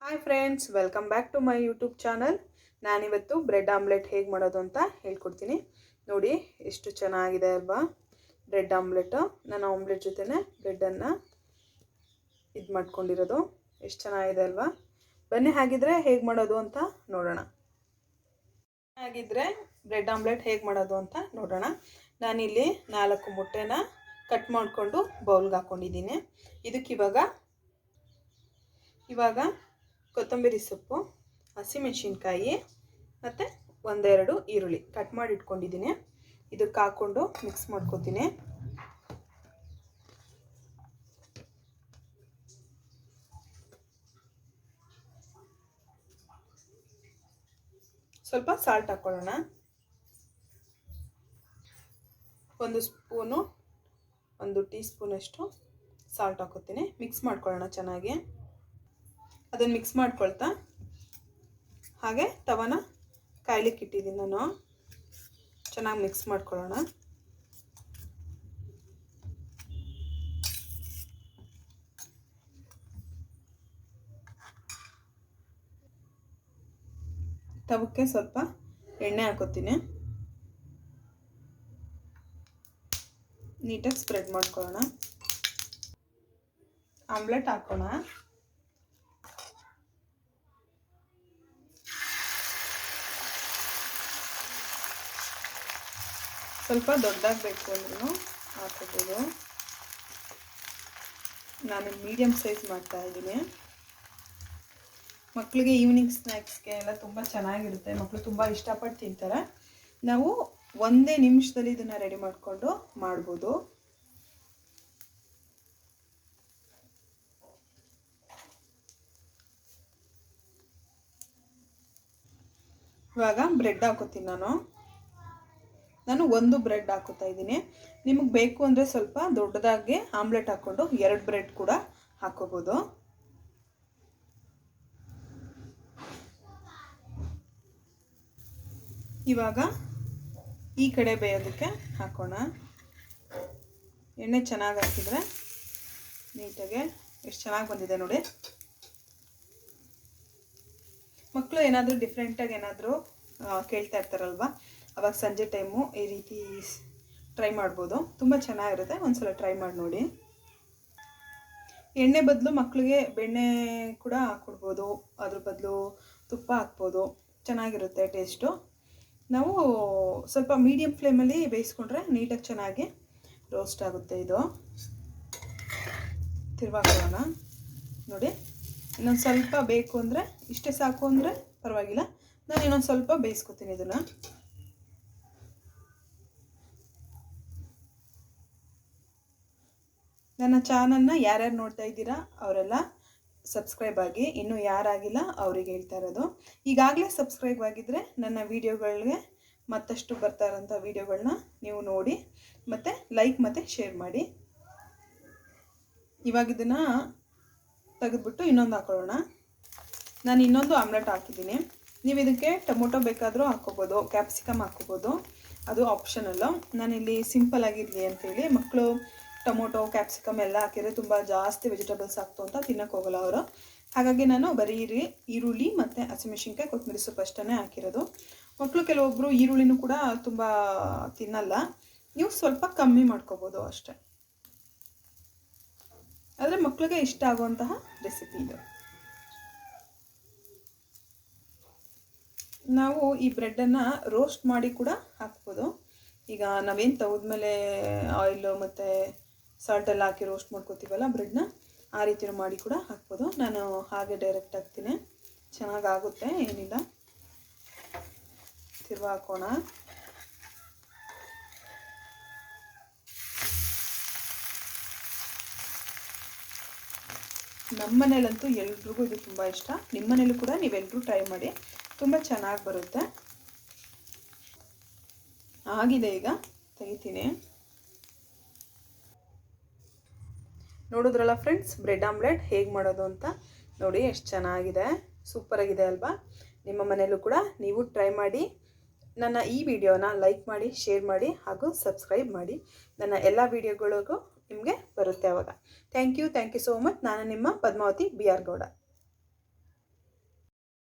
Hi friends, welcome back to my YouTube channel. ನಾನಿವತ್ತು bread omelette ಹೇಗೆ ಮಾಡೋದು ಅಂತ ಹೇಳ್ಕೊಡ್ತೀನಿ. ನೋಡಿ ಎಷ್ಟು ಚೆನ್ನಾಗಿದೆ ಅಲ್ವಾ ಬ್ರೆಡ್ ಆಮ್ಲೆಟು. ನಾನು ಆಮ್ಲೆಟ್ ಜೊತೆನೇ ಬ್ರೆಡ್ಡನ್ನು ಇದು ಮಾಡ್ಕೊಂಡಿರೋದು. ಎಷ್ಟು ಚೆನ್ನಾಗಿದೆ ಅಲ್ವಾ. ಬನ್ನಿ ಹಾಗಿದ್ರೆ ಹೇಗೆ ಮಾಡೋದು ಅಂತ ನೋಡೋಣ. ಹಾಗಿದ್ರೆ ಬ್ರೆಡ್ ಆಮ್ಲೆಟ್ ಹೇಗೆ ಮಾಡೋದು ಅಂತ ನೋಡೋಣ. ನಾನಿಲ್ಲಿ 4 ಮೊಟ್ಟೆನ ಕಟ್ ಮಾಡಿಕೊಂಡು ಬೌಲ್ಗೆ ಹಾಕ್ಕೊಂಡಿದ್ದೀನಿ. ಇದಕ್ಕೆ ಇವಾಗ ಕೊತ್ತಂಬರಿ ಸೊಪ್ಪು, ಹಸಿಮೆಣಸಿನ್ಕಾಯಿ ಮತ್ತು 1-2 ಈರುಳ್ಳಿ ಕಟ್ ಮಾಡಿ ಇಟ್ಕೊಂಡಿದ್ದೀನಿ. ಇದಕ್ಕೆ ಹಾಕ್ಕೊಂಡು ಮಿಕ್ಸ್ ಮಾಡ್ಕೊತೀನಿ. ಸ್ವಲ್ಪ ಸಾಲ್ಟ್ ಹಾಕ್ಕೊಳ್ಳೋಣ. 1 ಟೀ ಸ್ಪೂನಷ್ಟು ಸಾಲ್ಟ್ ಹಾಕೋತೀನಿ. ಮಿಕ್ಸ್ ಮಾಡ್ಕೊಳ್ಳೋಣ ಚೆನ್ನಾಗಿ. ಅದನ್ನು ಮಿಕ್ಸ್ ಮಾಡ್ಕೊಳ್ತಾ ಹಾಗೆ ತವನ ಕಾಯ್ಲಿಕ್ಕೆ ಇಟ್ಟಿದ್ದೀನಿ ನಾನು. ಚೆನ್ನಾಗಿ ಮಿಕ್ಸ್ ಮಾಡ್ಕೊಳ್ಳೋಣ. ತವಕ್ಕೆ ಸ್ವಲ್ಪ ಎಣ್ಣೆ ಹಾಕೋತೀನಿ. ನೀಟಾಗಿ ಸ್ಪ್ರೆಡ್ ಮಾಡ್ಕೊಳ್ಳೋಣ. ಆಮ್ಲೆಟ್ ಹಾಕೋಣ. ಸ್ವಲ್ಪ ದೊಡ್ಡದಾಗಬೇಕು ಅಂದ್ರೂ ಹಾಕೋಬೋದು. ನಾನು ಮೀಡಿಯಮ್ ಸೈಜ್ ಮಾಡ್ತಾ ಇದ್ದೀನಿ. ಮಕ್ಕಳಿಗೆ ಈವ್ನಿಂಗ್ ಸ್ನ್ಯಾಕ್ಸ್ಗೆ ಎಲ್ಲ ತುಂಬ ಚೆನ್ನಾಗಿರುತ್ತೆ. ಮಕ್ಕಳು ತುಂಬ ಇಷ್ಟಪಟ್ಟು ತಿಂತಾರೆ. ನಾವು 1 ನಿಮಿಷದಲ್ಲಿ ಇದನ್ನು ರೆಡಿ ಮಾಡಿಕೊಂಡು ಮಾಡ್ಬೋದು. ಇವಾಗ ಬ್ರೆಡ್ ಹಾಕೋತೀನಿ ನಾನು 1 ಬ್ರೆಡ್ ಹಾಕೋತಾ ಇದ್ದೀನಿ. ನಿಮಗೆ ಬೇಕು ಅಂದರೆ ಸ್ವಲ್ಪ ದೊಡ್ಡದಾಗಿ ಆಮ್ಲೆಟ್ ಹಾಕ್ಕೊಂಡು 2 ಬ್ರೆಡ್ ಕೂಡ ಹಾಕೋಬೋದು. ಇವಾಗ ಈ ಕಡೆ ಬೇಯೋದಕ್ಕೆ ಹಾಕೋಣ. ಎಣ್ಣೆ ಚೆನ್ನಾಗಿ ಹಾಕಿದರೆ ನೀಟಾಗೆ ಎಷ್ಟು ಚೆನ್ನಾಗಿ ಬಂದಿದೆ ನೋಡಿ. ಮಕ್ಕಳು ಏನಾದರೂ ಡಿಫ್ರೆಂಟಾಗಿ ಏನಾದರೂ ಕೇಳ್ತಾ ಇರ್ತಾರಲ್ವ, ಅವಾಗ ಸಂಜೆ ಟೈಮು ಈ ರೀತಿ ಟ್ರೈ ಮಾಡ್ಬೋದು. ತುಂಬ ಚೆನ್ನಾಗಿರುತ್ತೆ. ಒಂದ್ಸಲ ಟ್ರೈ ಮಾಡಿ ನೋಡಿ. ಎಣ್ಣೆ ಬದಲು ಮಕ್ಕಳಿಗೆ ಬೆಣ್ಣೆ ಕೂಡ ಹಾಕ್ಕೊಡ್ಬೋದು. ಅದ್ರ ಬದಲು ತುಪ್ಪ ಹಾಕ್ಬೋದು. ಚೆನ್ನಾಗಿರುತ್ತೆ ಟೇಸ್ಟು. ನಾವು ಸ್ವಲ್ಪ ಮೀಡಿಯಮ್ ಫ್ಲೇಮಲ್ಲಿ ಬೇಯಿಸ್ಕೊಂಡ್ರೆ ನೀಟಾಗಿ ಚೆನ್ನಾಗಿ ರೋಸ್ಟ್ ಆಗುತ್ತೆ. ಇದು ತಿರ್ವಾಕೊಳ್ಳೋಣ. ನೋಡಿ, ಇನ್ನೊಂದು ಸ್ವಲ್ಪ ಬೇಕು ಅಂದರೆ ಇಷ್ಟೇ ಸಾಕು ಅಂದರೆ ಪರವಾಗಿಲ್ಲ. ನಾನು ಇನ್ನೊಂದು ಸ್ವಲ್ಪ ಬೇಯಿಸ್ಕೊತೀನಿ ಇದನ್ನು. ನನ್ನ ಚಾನಲ್ನ ಯಾರ್ಯಾರು ನೋಡ್ತಾ ಇದ್ದೀರಾ ಅವರೆಲ್ಲ ಸಬ್ಸ್ಕ್ರೈಬ್ ಆಗಿ. ಇನ್ನೂ ಯಾರಾಗಿಲ್ಲ ಅವರಿಗೆ ಹೇಳ್ತಾ ಇರೋದು, ಈಗಾಗಲೇ ಸಬ್ಸ್ಕ್ರೈಬ್ ಆಗಿದ್ದರೆ ನನ್ನ ವೀಡಿಯೋಗಳಿಗೆ ಮತ್ತಷ್ಟು ಬರ್ತಾ ಇರೋಂಥ ವೀಡಿಯೋಗಳನ್ನ ನೀವು ನೋಡಿ ಮತ್ತು ಲೈಕ್ ಮತ್ತು ಶೇರ್ ಮಾಡಿ. ಇವಾಗ ಇದನ್ನು ತೆಗೆದುಬಿಟ್ಟು ಇನ್ನೊಂದು ಹಾಕೊಳ್ಳೋಣ. ನಾನು ಇನ್ನೊಂದು ಆಮ್ಲೆಟ್ ಹಾಕಿದ್ದೀನಿ. ನೀವು ಇದಕ್ಕೆ ಟೊಮೊಟೊ ಬೇಕಾದರೂ ಹಾಕ್ಕೋಬೋದು, ಕ್ಯಾಪ್ಸಿಕಮ್ ಹಾಕ್ಕೋಬೋದು, ಅದು ಆಪ್ಷನಲ್ಲು. ನಾನಿಲ್ಲಿ ಸಿಂಪಲ್ ಆಗಿರಲಿ ಅಂತೇಳಿ, ಮಕ್ಕಳು ಟೊಮೊಟೊ ಕ್ಯಾಪ್ಸಿಕಮ್ ಎಲ್ಲ ಹಾಕಿದರೆ ತುಂಬ ಜಾಸ್ತಿ ವೆಜಿಟೇಬಲ್ಸ್ ಹಾಕ್ತು ಅಂತ ತಿನ್ನೋಕೆ ಹೋಗಲ್ಲ ಅವರು. ಹಾಗಾಗಿ ನಾನು ಬರೀ ಈರುಳ್ಳಿ ಮತ್ತು ಹಸಿಮೆಣಸಿನ್ಕಾಯಿ ಕೊತ್ತಂಬರಿ ಸೊಪ್ಪು ಅಷ್ಟೇ ಹಾಕಿರೋದು. ಮಕ್ಕಳು ಕೆಲವೊಬ್ಬರು ಈರುಳ್ಳಿನೂ ಕೂಡ ತುಂಬ ತಿನ್ನಲ್ಲ. ನೀವು ಸ್ವಲ್ಪ ಕಮ್ಮಿ ಮಾಡ್ಕೋಬೋದು ಅಷ್ಟೆ. ಆದರೆ ಮಕ್ಕಳಿಗೆ ಇಷ್ಟ ಆಗುವಂತಹ ರೆಸಿಪಿ ಇದು. ನಾವು ಈ ಬ್ರೆಡ್ಡನ್ನು ರೋಸ್ಟ್ ಮಾಡಿ ಕೂಡ ಹಾಕ್ಬೋದು. ಈಗ ನಾವೇನು ತೆಗೆದ್ಮೇಲೆ ಆಯಿಲು ಮತ್ತು ಸಾಲ್ಟ್ ಎಲ್ಲ ಹಾಕಿ ರೋಸ್ಟ್ ಮಾಡ್ಕೋತೀವಲ್ಲ ಬ್ರೆಡ್ನ, ಆ ರೀತಿ ಮಾಡಿ ಕೂಡ ಹಾಕ್ಬೋದು. ನಾನು ಹಾಗೆ ಡೈರೆಕ್ಟ್ ಹಾಕ್ತೀನಿ. ಚೆನ್ನಾಗಾಗುತ್ತೆ, ಏನಿಲ್ಲ. ತಿರ್ವಾ ಹಾಕೋಣ. ನಮ್ಮ ಮನೇಲಂತೂ ಎಲ್ರಿಗೂ ಇದು ತುಂಬ ಇಷ್ಟ. ನಿಮ್ಮ ಮನೇಲೂ ಕೂಡ ನೀವೆಲ್ಲರೂ ಟ್ರೈ ಮಾಡಿ, ತುಂಬ ಚೆನ್ನಾಗಿ ಬರುತ್ತೆ. ಆಗಿದೆ, ಈಗ ತೆಗಿತೀನಿ. ನೋಡಿದ್ರಲ್ಲ ಫ್ರೆಂಡ್ಸ್, ಬ್ರೆಡ್ ಆಮ್ಲೆಟ್ ಹೇಗೆ ಮಾಡೋದು ಅಂತ. ನೋಡಿ ಎಷ್ಟು ಚೆನ್ನಾಗಿದೆ, ಸೂಪರಾಗಿದೆ ಅಲ್ವಾ. ನಿಮ್ಮ ಮನೇಲೂ ಕೂಡ ನೀವು ಟ್ರೈ ಮಾಡಿ. ನನ್ನ ಈ ವಿಡಿಯೋನ ಲೈಕ್ ಮಾಡಿ, ಶೇರ್ ಮಾಡಿ ಹಾಗೂ ಸಬ್ಸ್ಕ್ರೈಬ್ ಮಾಡಿ. ನನ್ನ ಎಲ್ಲ ವಿಡಿಯೋಗಳಿಗೂ ನಿಮಗೆ ಬರುತ್ತೆ ಅವಾಗ. Thank you so much. ನಾನು ನಿಮ್ಮ ಪದ್ಮಾವತಿ BR ಗೌಡ.